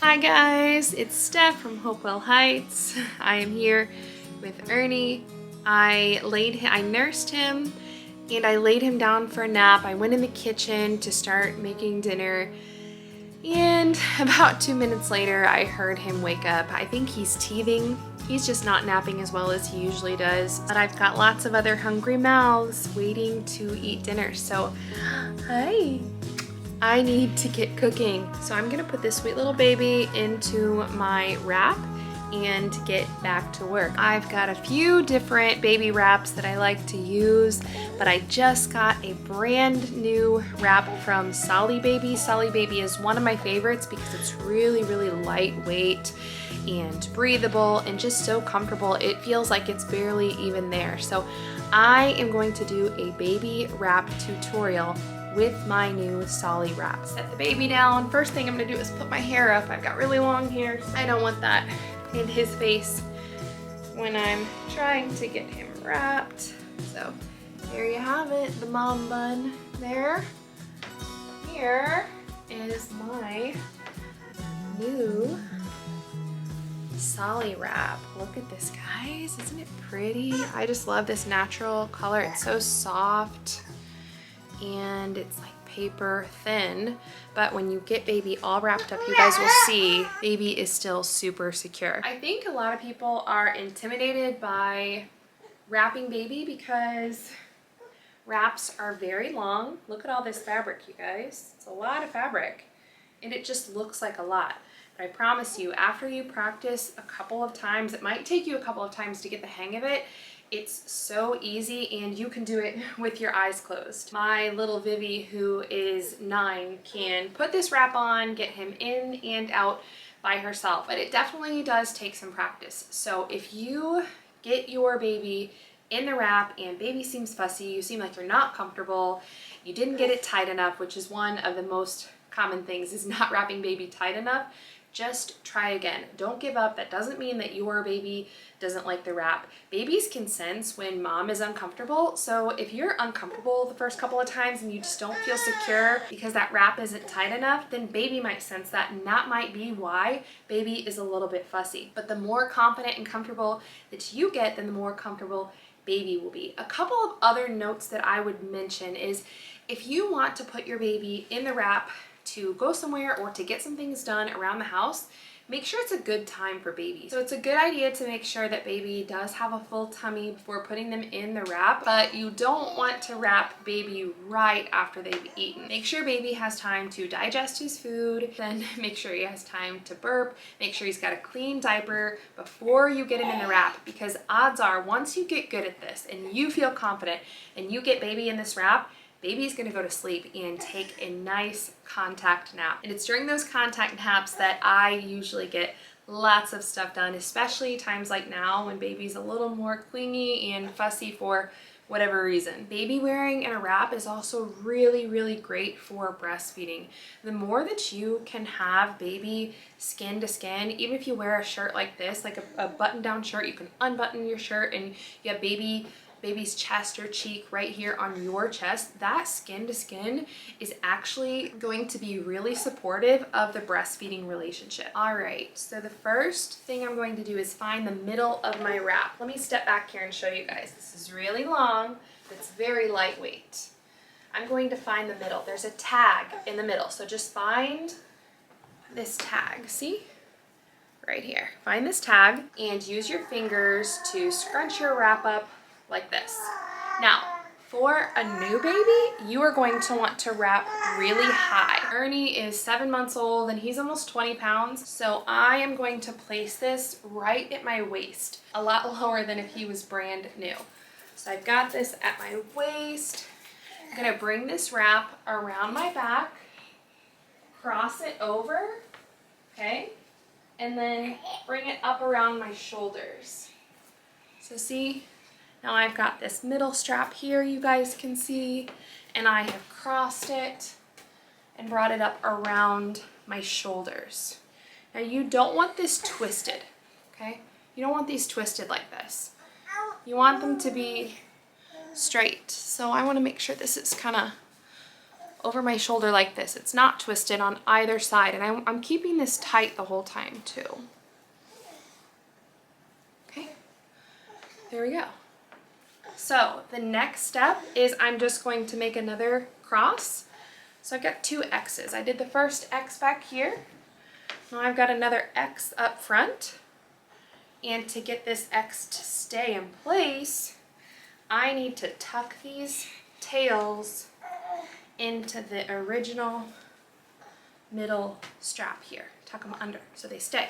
Hi guys, it's Steph from Hopewell Heights. I am here with Ernie. I nursed him and I laid him down for a nap. I went in the kitchen to start making dinner and about 2 minutes later I heard him wake up. I think he's teething. He's just not napping as well as he usually does. But I've got lots of other hungry mouths waiting to eat dinner. So, hi. I need to get cooking. So I'm gonna put this sweet little baby into my wrap and get back to work. I've got a few different baby wraps that I like to use, but I just got a brand new wrap from Solly Baby. Solly Baby is one of my favorites because it's really, really lightweight and breathable and just so comfortable. It feels like it's barely even there. So I am going to do a baby wrap tutorial with my new Solly wrap. Set the baby down. First thing I'm gonna do is put my hair up. I've got really long hair. I don't want that in his face when I'm trying to get him wrapped. So there you have it, the mom bun there. Here is my new Solly wrap. Look at this, guys. Isn't it pretty? I just love this natural color. It's so soft and it's like paper thin, but when you get baby all wrapped up, you guys will see baby is still super secure. I think a lot of people are intimidated by wrapping baby because wraps are very long. Look at all this fabric, you guys. It's a lot of fabric and it just looks like a lot. But I promise you, after you practice a couple of times, it might take you a couple of times to get the hang of it. It's so easy and you can do it with your eyes closed. My little Vivi, who is 9, can put this wrap on, get him in and out by herself, but it definitely does take some practice. So if you get your baby in the wrap and baby seems fussy, you seem like you're not comfortable, you didn't get it tight enough, which is one of the most common things, is not wrapping baby tight enough, just try again. Don't give up. That doesn't mean that your baby doesn't like the wrap. Babies can sense when mom is uncomfortable. So if you're uncomfortable the first couple of times and you just don't feel secure because that wrap isn't tight enough, then baby might sense that, and that might be why baby is a little bit fussy. But the more confident and comfortable that you get, then the more comfortable baby will be. A couple of other notes that I would mention is if you want to put your baby in the wrap to go somewhere or to get some things done around the house, make sure it's a good time for baby. So it's a good idea to make sure that baby does have a full tummy before putting them in the wrap, but you don't want to wrap baby right after they've eaten. Make sure baby has time to digest his food, then make sure he has time to burp, make sure he's got a clean diaper before you get him in the wrap, because odds are once you get good at this and you feel confident and you get baby in this wrap, baby's gonna go to sleep and take a nice contact nap. And it's during those contact naps that I usually get lots of stuff done, especially times like now when baby's a little more clingy and fussy for whatever reason. Baby wearing in a wrap is also really, really great for breastfeeding. The more that you can have baby skin to skin, even if you wear a shirt like this, like a button-down shirt, you can unbutton your shirt and you have baby's chest or cheek right here on your chest, that skin to skin is actually going to be really supportive of the breastfeeding relationship. All right, so the first thing I'm going to do is find the middle of my wrap. Let me step back here and show you guys. This is really long, but it's very lightweight. I'm going to find the middle. There's a tag in the middle, so just find this tag, see? Right here. Find this tag and use your fingers to scrunch your wrap up like this. Now, for a new baby, you are going to want to wrap really high. Ernie is 7 months old and he's almost 20 pounds, so I am going to place this right at my waist, a lot lower than if he was brand new. So I've got this at my waist. I'm gonna bring this wrap around my back, cross it over, okay? And then bring it up around my shoulders. So see? Now I've got this middle strap here, you guys can see, and I have crossed it and brought it up around my shoulders. Now you don't want this twisted, okay? You don't want these twisted like this. You want them to be straight. So I want to make sure this is kind of over my shoulder like this. It's not twisted on either side, and I'm keeping this tight the whole time too. Okay, there we go. So the next step is I'm just going to make another cross. So I've got 2 X's. I did the first X back here. Now I've got another X up front. And to get this X to stay in place, I need to tuck these tails into the original middle strap here. Tuck them under so they stay.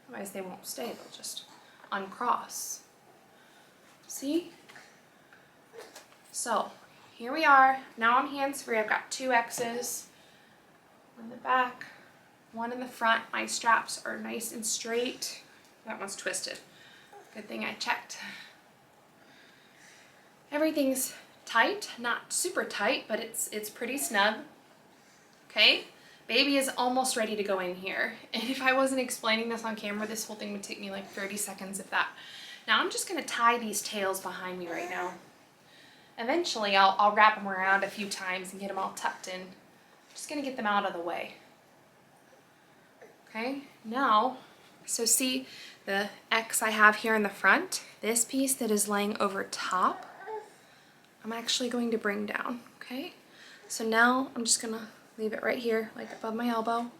Otherwise they won't stay, they'll just uncross. See? So here we are. Now I'm hands-free. I've got 2 X's. One in the back, one in the front. My straps are nice and straight. That one's twisted. Good thing I checked. Everything's tight, not super tight, but it's pretty snug. Okay, baby is almost ready to go in here. And if I wasn't explaining this on camera, this whole thing would take me like 30 seconds if that. Now I'm just gonna tie these tails behind me right now. Eventually I'll wrap them around a few times and get them all tucked in. Just gonna get them out of the way. Okay, now, so see the X I have here in the front? This piece that is laying over top, I'm actually going to bring down, okay? So now I'm just gonna leave it right here, like above my elbow.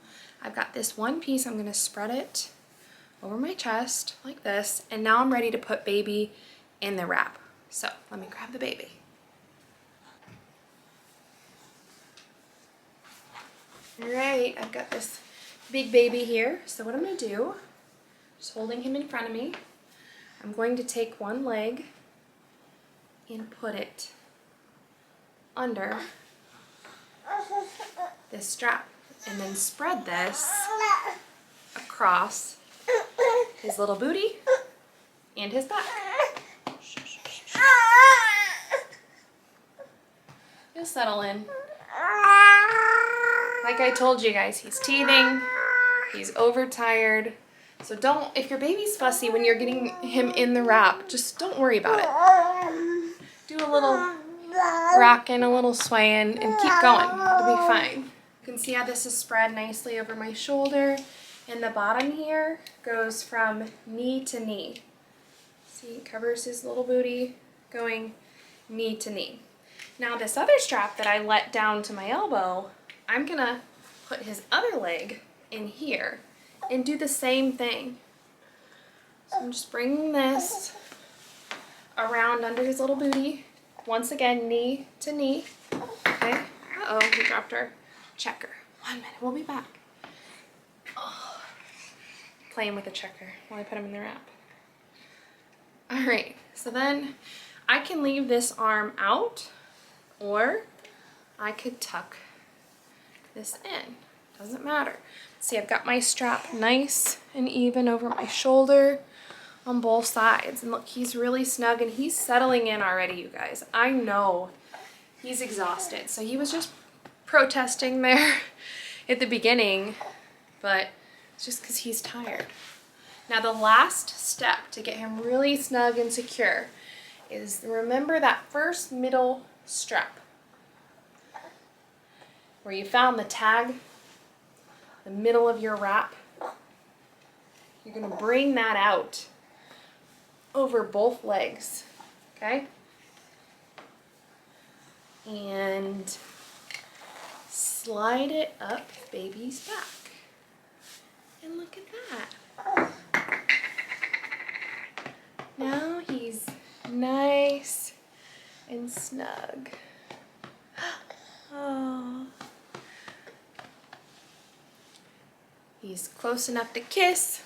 I've got this one piece, I'm gonna spread it over my chest like this, and now I'm ready to put baby in the wrap. So let me grab the baby. All right, I've got this big baby here. So what I'm gonna do, just holding him in front of me, I'm going to take one leg and put it under this strap, and then spread this across his little booty and his back. He'll settle in. Like I told you guys, he's teething, he's overtired. So don't, if your baby's fussy when you're getting him in the wrap, just don't worry about it. Do a little rocking, a little swaying, and keep going. It'll be fine. You can see how this is spread nicely over my shoulder. And the bottom here goes from knee to knee. See, it covers his little booty, going knee to knee. Now this other strap that I let down to my elbow, I'm gonna put his other leg in here and do the same thing. So I'm just bringing this around under his little booty. Once again, knee to knee. Okay. Uh-oh, we dropped our checker. 1 minute, we'll be back. Oh, playing with the checker while I put him in the wrap. All right, so then I can leave this arm out, or I could tuck this in. Doesn't matter. See, I've got my strap nice and even over my shoulder on both sides. And look, he's really snug and he's settling in already, you guys. I know he's exhausted. So he was just protesting there at the beginning, but it's just because he's tired. Now the last step to get him really snug and secure is, remember that first middle strap where you found the tag, the middle of your wrap? You're gonna bring that out over both legs, okay? And slide it up baby's back. And look at that. Now he's nice and snug. Oh. He's close enough to kiss.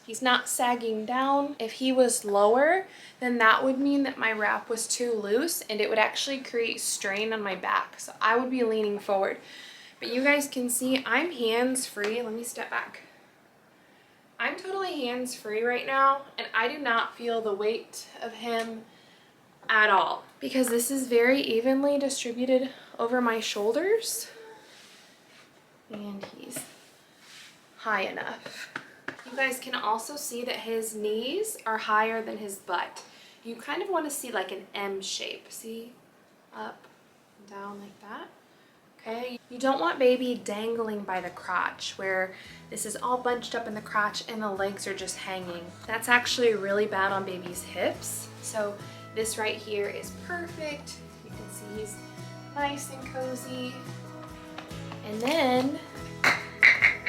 He's not sagging down. If he was lower, then that would mean that my wrap was too loose and it would actually create strain on my back. So I would be leaning forward. But you guys can see I'm hands-free. Let me step back. I'm totally hands-free right now, and I do not feel the weight of him at all because this is very evenly distributed over my shoulders, and he's high enough. You guys can also see that his knees are higher than his butt. You kind of want to see like an M shape. See? Up and down like that. okay? You don't want baby dangling by the crotch where this is all bunched up in the crotch and the legs are just hanging. That's actually really bad on baby's hips. So this right here is perfect. You can see he's nice and cozy. And then,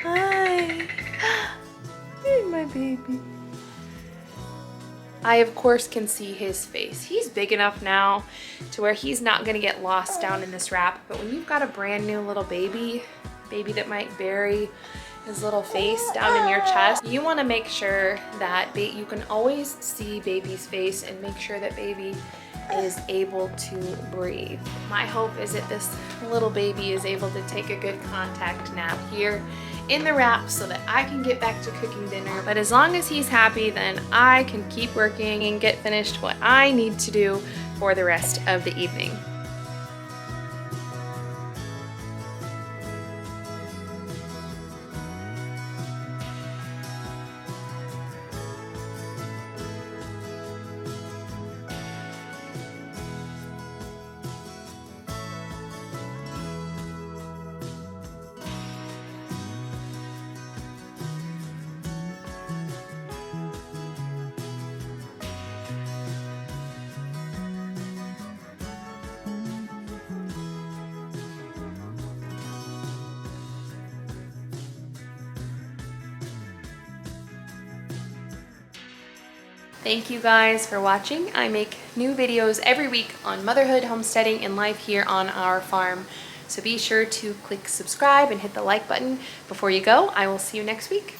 hi, here's my baby. I, of course, can see his face. He's big enough now to where he's not gonna get lost down in this wrap, but when you've got a brand new little baby that might bury his little face down in your chest, you wanna make sure that you can always see baby's face and make sure that baby is able to breathe. My hope is that this little baby is able to take a good contact nap here in the wrap so that I can get back to cooking dinner. But as long as he's happy, then I can keep working and get finished what I need to do for the rest of the evening. Thank you guys for watching. I make new videos every week on motherhood, homesteading, and life here on our farm. So be sure to click subscribe and hit the like button. Before you go, I will see you next week.